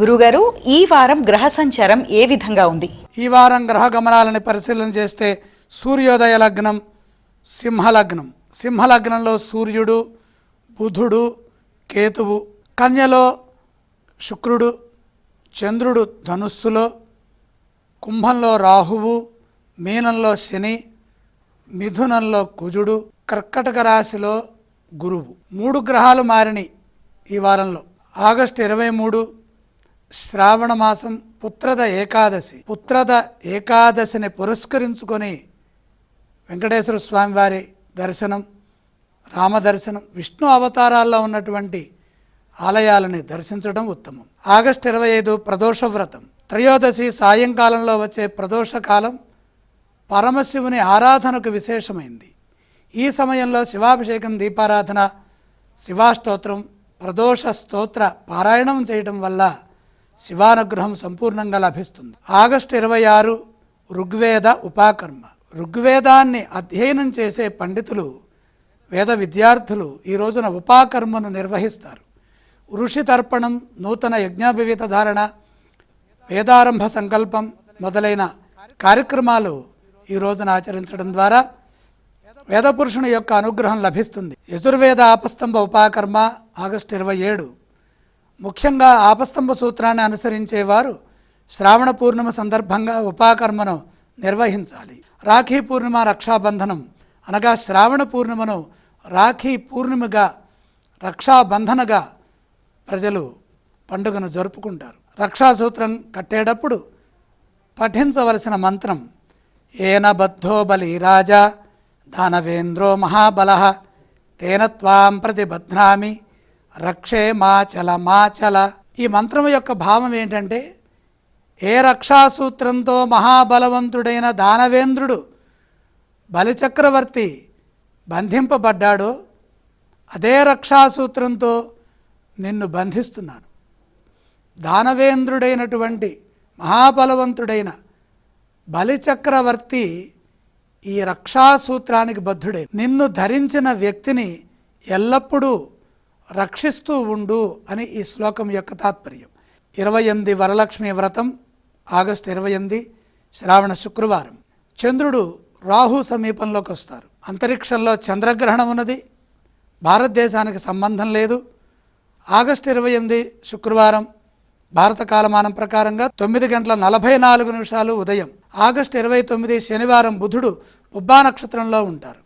గురుగారు, ఈ వారం గ్రహ సంచారం ఏ విధంగా ఉంది? ఈ వారం గ్రహ గమనాలని పరిశీలన చేస్తే సూర్యోదయ లగ్నం సింహలగ్నం. సింహలగ్నంలో సూర్యుడు, బుధుడు, కేతువు, కన్యలో శుక్రుడు, చంద్రుడు ధనుస్సులో, కుంభంలో రాహువు, మీనంలో శని, మిథునంలో కుజుడు, కర్కటక రాశిలో గురువు. 3 గ్రహాలు మారినాయి ఈ వారంలో. ఆగస్టు 23 శ్రావణ మాసం పుత్రద ఏకాదశి. పుత్రద ఏకాదశిని పురస్కరించుకొని వెంకటేశ్వర స్వామి వారి దర్శనం, రామదర్శనం, విష్ణు అవతారాల్లో ఉన్నటువంటి ఆలయాలని దర్శించడం ఉత్తమం. ఆగస్టు 25 ప్రదోష వ్రతం. త్రయోదశి సాయంకాలంలో వచ్చే ప్రదోష కాలం పరమశివుని ఆరాధనకు విశేషమైంది. ఈ సమయంలో శివాభిషేకం, దీపారాధన, శివాష్టోత్రం, ప్రదోష స్తోత్ర పారాయణం చేయడం వల్ల శివానుగ్రహం సంపూర్ణంగా లభిస్తుంది. ఆగస్టు 26 ఋగ్వేద ఉపాకర్మ. ఋగ్వేదాన్ని అధ్యయనం చేసే పండితులు, వేద విద్యార్థులు ఈ రోజున ఉపాకర్మను నిర్వహిస్తారు. ఋషి తర్పణం, నూతన యజ్ఞాభివేత ధారణ, వేదారంభ సంకల్పం మొదలైన కార్యక్రమాలు ఈ రోజున ఆచరించడం ద్వారా వేదపురుషుని యొక్క అనుగ్రహం లభిస్తుంది. యజుర్వేద ఆపస్తంభ ఉపాకర్మ ఆగస్టు 27. ముఖ్యంగా ఆపస్తంభ సూత్రాన్ని అనుసరించేవారు శ్రావణ పూర్ణిమ సందర్భంగా ఉపాకర్మను నిర్వహించాలి. రాఖీ పూర్ణిమ, రక్షాబంధనం అనగా శ్రావణ పూర్ణిమను రాఖీ పూర్ణిమగా, రక్షాబంధనగా ప్రజలు పండుగను జరుపుకుంటారు. రక్షాసూత్రం కట్టేటప్పుడు పఠించవలసిన మంత్రం ఏన బద్ధో బలి రాజా దానవేంద్రో మహాబల తేన త్వాం ప్రతిబధ్నామి రక్షే మాచల మాచల. ఈ మంత్రం యొక్క భావం ఏంటంటే, ఏ రక్షాసూత్రంతో మహాబలవంతుడైన దానవేంద్రుడు బలిచక్రవర్తి బంధింపబడ్డాడో అదే రక్షాసూత్రంతో నిన్ను బంధిస్తున్నాను. దానవేంద్రుడైనటువంటి మహాబలవంతుడైన బలిచక్రవర్తి ఈ రక్షాసూత్రానికి బద్ధుడే. నిన్ను ధరించిన వ్యక్తిని ఎల్లప్పుడూ రక్షిస్తూ ఉండు అని ఈ శ్లోకం యొక్క తాత్పర్యం. 28 వరలక్ష్మి వ్రతం ఆగస్టు 28 శ్రావణ శుక్రవారం. చంద్రుడు రాహు సమీపంలోకి వస్తారు. అంతరిక్షంలో చంద్రగ్రహణం ఉన్నది. భారతదేశానికి సంబంధం లేదు. ఆగస్టు 28 శుక్రవారం భారత కాలమానం ప్రకారంగా 9:44 ఉదయం. ఆగస్టు 29 శనివారం బుధుడు పుబ్బా నక్షత్రంలో ఉంటారు.